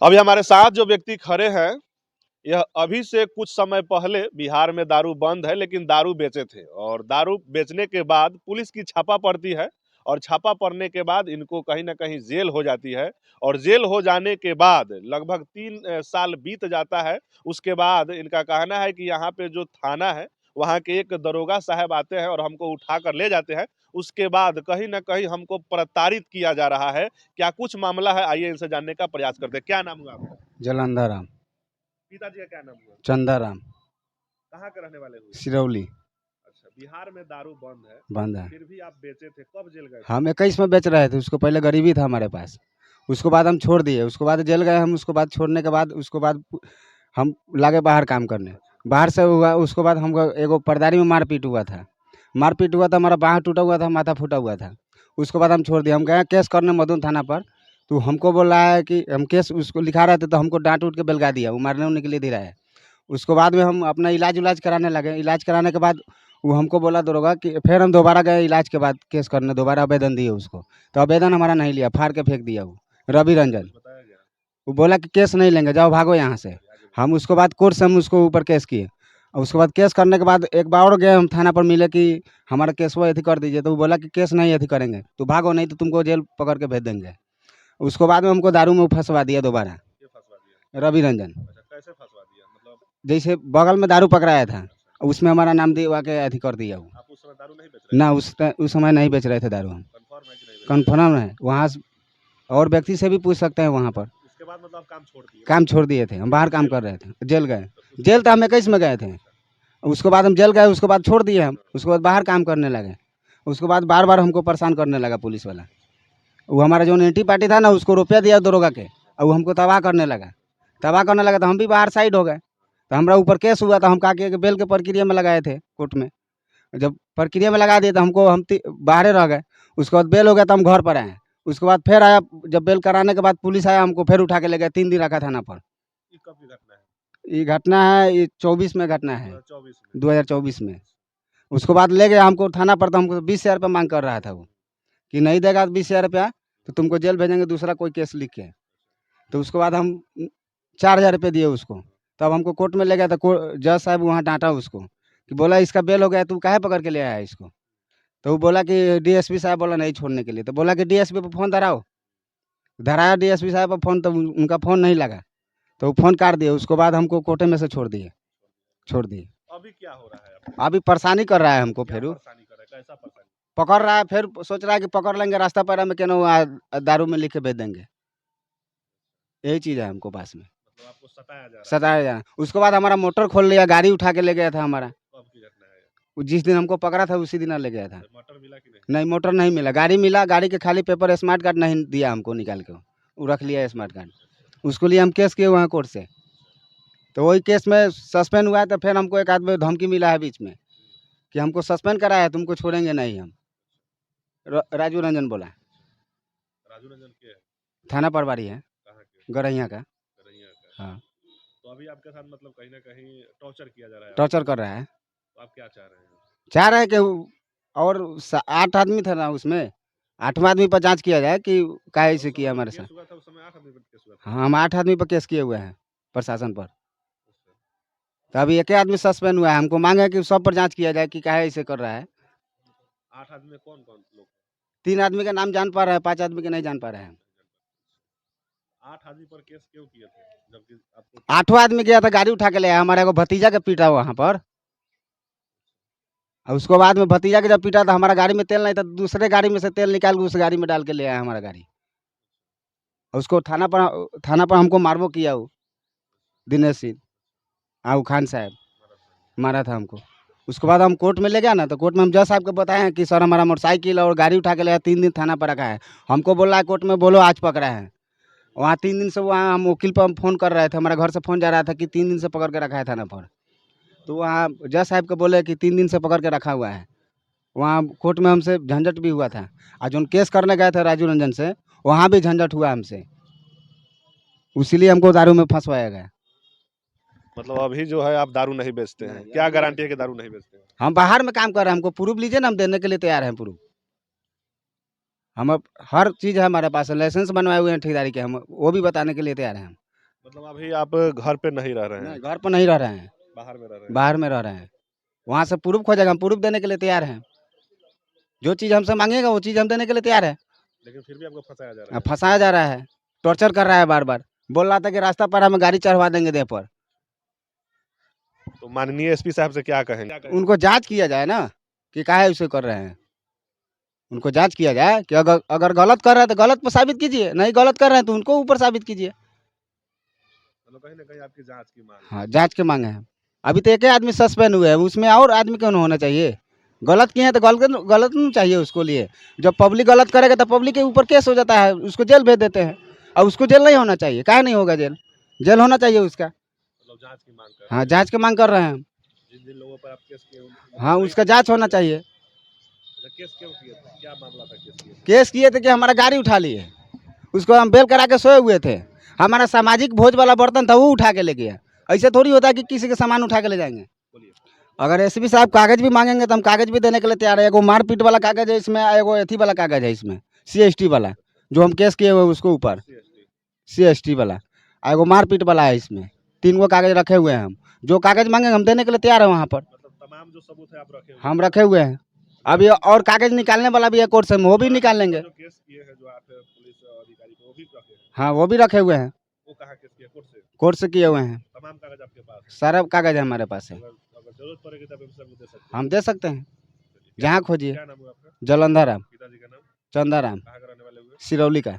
अभी हमारे साथ जो व्यक्ति खड़े हैं, यह अभी से कुछ समय पहले बिहार में दारू बंद है, लेकिन दारू बेचे थे और दारू बेचने के बाद पुलिस की छापा पड़ती है और छापा पड़ने के बाद इनको कहीं न कहीं जेल हो जाती है और जेल हो जाने के बाद लगभग 3 साल बीत जाता है। उसके बाद इनका कहना है कि यहाँ पे जो थाना है, वहाँ के एक दरोगा साहब आते हैं और हमको उठाकर ले जाते हैं। उसके बाद कहीं न कहीं हमको प्रताड़ित किया जा रहा है। क्या कुछ मामला है? आइए इनसे जानने का प्रयास करते हैं। क्या नाम हुआ आपका? जलंधर राम। पिताजी का क्या नाम हुआ? चंदाराम। कहाँ के रहने वाले हुए? सिरौली। अच्छा, बिहार में दारू बंद है, बंद है। फिर भी आप बेचे थे, कब जेल गए थे? हम 21 में बेच रहे थे, उसको पहले गरीबी था हमारे पास। उसको बाद हम छोड़ दिए, उसको बाद जेल गए हम, उसको बाद छोड़ने के बाद उसको बाद हम लागे बाहर काम करने। बाहर से हुआ उसको बाद हमको एगो परदारी में मारपीट हुआ था। मारपीट हुआ था, हमारा बाँह टूटा हुआ था, माथा फूटा हुआ था। उसके बाद हम छोड़ दिए, हम गए केस करने मधुन थाना पर। तो हमको बोल रहा है कि हम केस उसको लिखा रहे थे, तो हमको डाँट उट के बेलगा दिया, वो मारने उरने के लिए दे रहा है। उसके बाद में हम अपना इलाज कराने लगे। इलाज कराने के बाद वो हमको बोला दरोगा कि फिर हम दोबारा गए इलाज के बाद केस करने, दोबारा आवेदन दिए उसको। तो आवेदन हमारा नहीं लिया, फाड़ के फेंक दिया वो रवि रंजन। बताया गया? वो बोला कि केस नहीं लेंगे, जाओ भागो यहाँ से। हम उसके बाद कोर्ट से हम उसको ऊपर केस किए और उसके बाद केस करने के बाद एक बार और गए हम थाना पर, मिले कि हमारा केस वो अथी कर दीजिए। तो वो बोला कि केस नहीं अथी करेंगे, तो भागो नहीं तो तुमको जेल पकड़ के भेज देंगे। उसके बाद में हमको दारू में फंसवा दिया दोबारा ये फंसवा दिया? रवि रंजन। अच्छा, कैसे फंसवा दिया? मतलब जैसे बगल में दारू पकड़ाया था, उसमें हमारा नाम दिलवा के अथी कर दिया वो। आप उस समय दारू नहीं बेच रहे थे? ना उस समय नहीं बेच रहे थे दारू हम। कन्फर्म है कि नहीं बेच रहे थे? कन्फर्म है, वहाँ से और व्यक्ति से भी पूछ सकते हैं वहाँ पर। उसके बाद मतलब आप काम छोड़ दिए? काम छोड़ दिए थे, हम बाहर काम जेल कर रहे थे, जेल गए। तो जेल तो हम 21 में गए थे, उसके बाद हम जेल गए, उसके बाद छोड़ दिए हम, उसके बाद बाहर काम करने लगे। उसके बाद बार बार हमको परेशान करने लगा पुलिस वाला। वो हमारा जो एंटी पार्टी था ना, उसको रुपया दिया दरोगा के और वो हमको तबाह करने लगा। तबाह करने लगा तो हम भी बाहर साइड हो गए। तो हमारा ऊपर केस हुआ, तो हम कहा कि बेल के प्रक्रिया में लगाए थे कोर्ट में। जब प्रक्रिया में लगा दिए तो हमको बाहर रह गए। उसके बाद बेल हो गया तो हम घर पर आए। उसके बाद फिर आया, जब बेल कराने के बाद पुलिस आया, हमको फिर उठा के ले गया, 3 दिन रखा थाना पर। ये कब की घटना है? ये घटना है, ये 24 में घटना है, 2024 में? 2024 में। उसके बाद ले गया हमको थाना पर, तो हमको 20,000 रुपया मांग कर रहा था वो, कि नहीं देगा 20,000 रुपया तो तुमको जेल भेजेंगे, दूसरा कोई केस लिख के। तो उसके बाद हम 4,000 रुपये दिए उसको। तब हमको कोर्ट में ले गया, तो जज साहब वहाँ डांटा उसको कि बोला इसका बेल हो गया, तू काहे पकड़ के ले आया इसको। तो वो बोला कि डीएसपी साहब बोला नहीं छोड़ने के लिए। तो बोला कि डीएसपी पे फ़ोन धराओ। धराया डीएसपी साहब पर फ़ोन, तो उनका फ़ोन नहीं लगा, तो वो फ़ोन काट दिए। उसके बाद हमको कोर्टे में से छोड़ दिए। अभी क्या हो रहा है आपको? अभी परेशानी कर रहा है हमको, क्या फिर वो परेशानी कर रहा है? कैसा परेशानी? पकड़ रहा है, फिर सोच रहा है कि पकड़ लेंगे रास्ता पैरा में, केनो दारू में लिख के भेज देंगे। यही चीज़ है हमको पास में, मतलब आपको सताया जा रहा है? सताया जा रहा है। उसके बाद हमारा मोटर खोल लिया, गाड़ी उठा के ले गया था हमारा। कब की घटना है? वो जिस दिन हमको पकड़ा था उसी दिन ले गया था। मटर मिला कि नहीं? नहीं, मोटर नहीं मिला, गाड़ी मिला। गाड़ी के खाली पेपर, स्मार्ट कार्ड नहीं दिया हमको निकाल के, वो रख लिया स्मार्ट कार्ड। उसको लिए हम केस किए हुए हैं कोर्ट से। तो वही केस में सस्पेंड हुआ है, तो फिर हमको एक आदमी धमकी मिला है बीच में कि हमको सस्पेंड कराया है, तुमको छोड़ेंगे नहीं हम। राजू रंजन बोला। राजू रंजन के है? थाना प्रभारी है, कहाँ के? गरैया का। करैया का? हाँ, तो अभी आपके साथ मतलब कहीं ना कहीं टॉर्चर किया जा रहा है? टॉर्चर कर रहा है। तो आप क्या चाह रहे हैं? चाह रहे हैं कि और 8 आदमी था ना उसमें, 8वां आदमी पर जांच किया जाए कि काहे से किया हमारे साथ। केस हुआ था उस समय 8 आदमी पर केस हुआ था? हाँ, हम 8 आदमी पर केस किए हुए हैं प्रशासन पर। तो अभी एक आदमी सस्पेंड हुआ है, हमको मांग है कि सब पर जांच किया जाए कि काहे ऐसे कर रहा है। 8 आदमी में कौन कौन लोग? 3 आदमी का नाम जान पा रहे हैं, 5 आदमी के नहीं जान पा रहे हैं। 8 आदमी पर केस क्यों किए थे जबकि आपको? 8वां आदमी गया था, गाड़ी उठा के ले आया, हमारा एगो भतीजा के पीटा वहाँ पर। और उसको बाद में भतीजा के जब पीटा, तो हमारा गाड़ी में तेल नहीं था, दूसरे गाड़ी में से तेल निकाल के उस गाड़ी में डाल के ले आया हमारा गाड़ी। और उसको थाना पर हमको मारबो किया वो दिनेश सिंह, वो खान साहब मारा था हमको। उसके बाद हम कोर्ट में ले गया ना, तो कोर्ट में हम जज साहब को बताए हैं कि सर हमारा मोटरसाइकिल और गाड़ी उठा के ले आया, 3 दिन थाना पर रखा है। हमको बोल रहा है कोर्ट में, बोलो आज पकड़ा है। वहाँ 3 दिन से वहाँ हम वकील पर हम फ़ोन कर रहे थे, हमारे घर से फ़ोन जा रहा था कि 3 दिन से पकड़ के रखा है थाना पर। तो वहाँ जज साहब को बोले कि 3 दिन से पकड़ के रखा हुआ है। वहाँ कोर्ट में हमसे झंझट भी हुआ था, और जो केस करने गए थे राजू रंजन से, वहाँ भी झंझट हुआ हमसे, इसीलिए हमको दारू में फंसवाया गया। मतलब अभी जो है आप दारू नहीं बेचते हैं? क्या गारंटी है कि दारू नहीं बेचते हैं? हम बाहर में काम कर रहे हैं, हमको प्रूफ लीजिए ना, हम देने के लिए तैयार हैं प्रूफ। हम अब हर चीज़ है हमारे पास, लाइसेंस बनवाए हुए हैं ठेकेदारी के, हम वो भी बताने के लिए तैयार हैं हम। मतलब अभी आप घर पे नहीं रह रहे हैं, नहीं, घर पर नहीं रह रहे हैं, बाहर में रह रहे हैं। बाहर में रह रहे हैं। वहाँ से प्रूफ खोजेगा, हम प्रूफ देने के लिए तैयार हैं। जो चीज़ हमसे मांगेगा वो चीज़ हम देने के लिए तैयार है। लेकिन फिर भी आपको फंसाया जा रहा है। फंसाया जा रहा है, टॉर्चर कर रहा है बार बार। बोल रहा था कि रास्ता पर हमें गाड़ी चढ़वा देंगे देह पर। तो माननीय एसपी साहब से क्या कहेंगे? उनको जांच किया जाए ना कि काहे उसे कर रहे हैं। उनको जांच किया जाए कि अगर अगर गलत कर रहे हैं तो गलत पर साबित कीजिए, नहीं गलत कर रहे हैं तो उनको ऊपर साबित कीजिए। मतलब कहीं ना कहीं आपकी जांच की मांग है। हाँ, जांच के मांगे हैं। अभी तो एक ही आदमी सस्पेंड हुए हैं, उसमें और आदमी क्यों होना चाहिए? गलत किए हैं तो गलत गलत नहीं चाहिए उसको लिए। जब पब्लिक गलत करेगा तो पब्लिक के ऊपर केस हो जाता है, उसको जेल भेज देते हैं। और उसको जेल नहीं होना चाहिए, काहे नहीं होगा जेल? जेल होना चाहिए उसका। मतलब जांच की मांग कर रहे हाँ, हैं। जांच की मांग कर रहे हैं हम। जिन जिन लोगों पर आप केस किए हाँ, उसका जांच होना चाहिए। अच्छा, केस क्यों किए थे? क्या मामला था केस किए थे? केस किए थे कि हमारा गाड़ी उठा लिए, उसको हम बेल करा के सोए हुए थे। हमारा सामाजिक भोज वाला बर्तन था वो उठा के ले गया। ऐसे थोड़ी होता है कि किसी के सामान उठा के ले जाएंगे। बोलिए। अगर एसपी साहब कागज भी मांगेंगे तो हम कागज भी देने के लिए तैयार है। एगो मारपीट वाला कागज है इसमें, एगो एथी वाला कागज है इसमें, CST वाला, जो हम केस किए हुए हैं उसको ऊपर, CST वाला। एगो मारपीट वाला है इसमें। 3 गो कागज रखे हुए हैं हम। जो कागज मांगेंगे हम देने के लिए तैयार है वहाँ पर। मतलब तमाम जो सबूत है आप रखे हुए हम रखे हुए हैं। अभी और कागज निकालने वाला भी है कोर्ट से, हम वो भी निकाल लेंगे। जो केस किए हैं जो आप पुलिस अधिकारी को वो भी रखे हैं। हाँ, वो भी रखे हुए हैं। वो कहाँ केस किया? कोर्ट से? कोर्ट से किए हुए हैं। तमाम कागज आपके पास है? सारा कागज है हमारे पास है। अगर जरूरत पड़ेगी तब एसपी साहब को दे सकते हैं। हम दे सकते हैं, क्या जहाँ खोजिए। क्या नाम हुआ आपका? जलंधर राम, पिताजी का नाम? चंदा राम, कहाँ का रहने वाले हुए? सिरौली का।